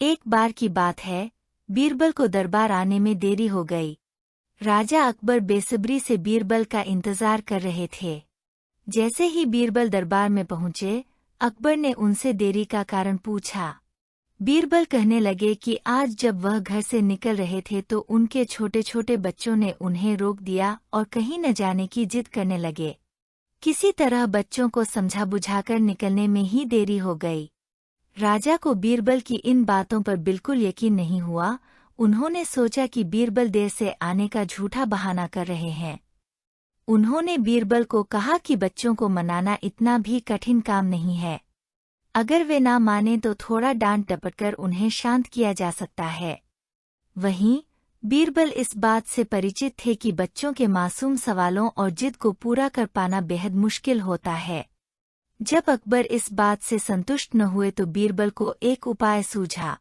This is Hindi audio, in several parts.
एक बार की बात है, बीरबल को दरबार आने में देरी हो गई। राजा अकबर बेसब्री से बीरबल का इंतजार कर रहे थे। जैसे ही बीरबल दरबार में पहुंचे, अकबर ने उनसे देरी का कारण पूछा। बीरबल कहने लगे कि आज जब वह घर से निकल रहे थे तो उनके छोटे छोटे बच्चों ने उन्हें रोक दिया और कहीं न जाने की जिद करने लगे। किसी तरह बच्चों को समझा बुझाकर निकलने में ही देरी हो गई। राजा को बीरबल की इन बातों पर बिल्कुल यकीन नहीं हुआ। उन्होंने सोचा कि बीरबल देर से आने का झूठा बहाना कर रहे हैं। उन्होंने बीरबल को कहा कि बच्चों को मनाना इतना भी कठिन काम नहीं है। अगर वे ना माने तो थोड़ा डांट डपट कर उन्हें शांत किया जा सकता है। वहीं बीरबल इस बात से परिचित थे कि बच्चों के मासूम सवालों और जिद को पूरा कर पाना बेहद मुश्किल होता है। जब अकबर इस बात से संतुष्ट न हुए तो बीरबल को एक उपाय सूझा।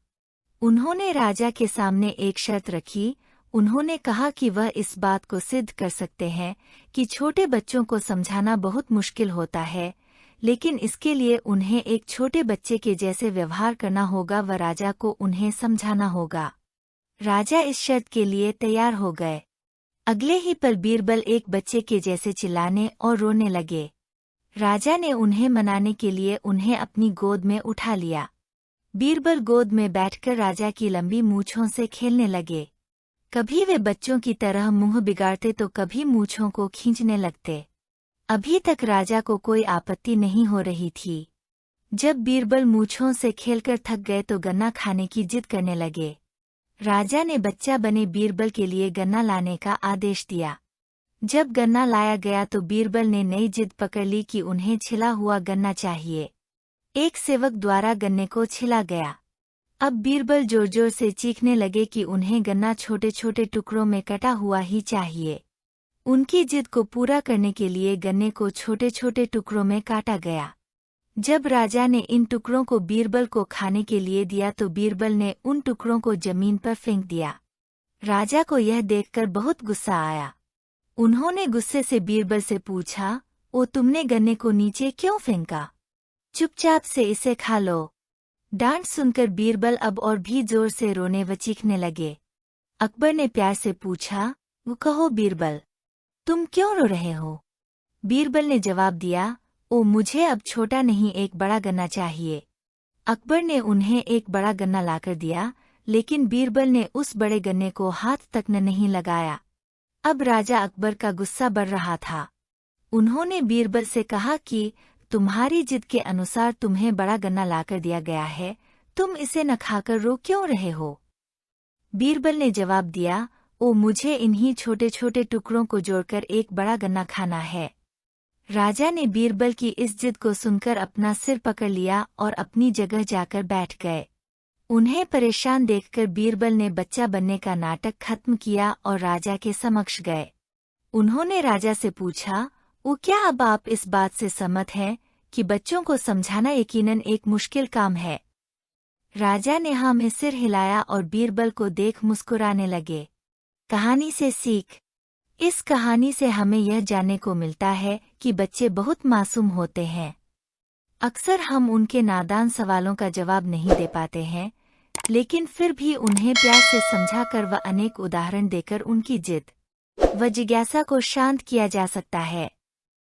उन्होंने राजा के सामने एक शर्त रखी। उन्होंने कहा कि वह इस बात को सिद्ध कर सकते हैं कि छोटे बच्चों को समझाना बहुत मुश्किल होता है, लेकिन इसके लिए उन्हें एक छोटे बच्चे के जैसे व्यवहार करना होगा व राजा को उन्हें समझाना होगा। राजा इस शर्त के लिए तैयार हो गए। अगले ही पल बीरबल एक बच्चे के जैसे चिल्लाने और रोने लगे। राजा ने उन्हें मनाने के लिए उन्हें अपनी गोद में उठा लिया। बीरबल गोद में बैठकर राजा की लंबी मूंछों से खेलने लगे। कभी वे बच्चों की तरह मुंह बिगाड़ते तो कभी मूंछों को खींचने लगते। अभी तक राजा को कोई आपत्ति नहीं हो रही थी। जब बीरबल मूंछों से खेलकर थक गए तो गन्ना खाने की जिद करने लगे। राजा ने बच्चा बने बीरबल के लिए गन्ना लाने का आदेश दिया। जब गन्ना लाया गया तो बीरबल ने नई जिद पकड़ ली कि उन्हें छिला हुआ गन्ना चाहिए। एक सेवक द्वारा गन्ने को छिला गया। अब बीरबल जोर जोर से चीखने लगे कि उन्हें गन्ना छोटे छोटे टुकड़ों में कटा हुआ ही चाहिए। उनकी जिद को पूरा करने के लिए गन्ने को छोटे छोटे टुकड़ों में काटा गया। जब राजा ने इन टुकड़ों को बीरबल को खाने के लिए दिया तो बीरबल ने उन टुकड़ों को जमीन पर फेंक दिया। राजा को यह देखकर बहुत गुस्सा आया। उन्होंने गुस्से से बीरबल से पूछा, ओ तुमने गन्ने को नीचे क्यों फेंका? चुपचाप से इसे खा लो। डांट सुनकर बीरबल अब और भी जोर से रोने व चीखने लगे। अकबर ने प्यार से पूछा, वो कहो बीरबल, तुम क्यों रो रहे हो? बीरबल ने जवाब दिया, ओ मुझे अब छोटा नहीं एक बड़ा गन्ना चाहिए। अकबर ने उन्हें एक बड़ा गन्ना लाकर दिया, लेकिन बीरबल ने उस बड़े गन्ने को हाथ तक न नहीं लगाया। अब राजा अकबर का गुस्सा बढ़ रहा था। उन्होंने बीरबल से कहा कि तुम्हारी जिद के अनुसार तुम्हें बड़ा गन्ना लाकर दिया गया है, तुम इसे न खाकर रो क्यों रहे हो? बीरबल ने जवाब दिया, ओ मुझे इन्हीं छोटे छोटे टुकड़ों को जोड़कर एक बड़ा गन्ना खाना है। राजा ने बीरबल की इस जिद को सुनकर अपना सिर पकड़ लिया और अपनी जगह जाकर बैठ गए। उन्हें परेशान देखकर बीरबल ने बच्चा बनने का नाटक खत्म किया और राजा के समक्ष गए। उन्होंने राजा से पूछा, वो क्या अब आप इस बात से सहमत हैं कि बच्चों को समझाना यकीनन एक मुश्किल काम है? राजा ने हाँ में सिर हिलाया और बीरबल को देख मुस्कुराने लगे। कहानी से सीख। इस कहानी से हमें यह जानने को मिलता है कि बच्चे बहुत मासूम होते हैं। अक्सर हम उनके नादान सवालों का जवाब नहीं दे पाते हैं, लेकिन फिर भी उन्हें प्यार से समझाकर व अनेक उदाहरण देकर उनकी जिद व जिज्ञासा को शांत किया जा सकता है।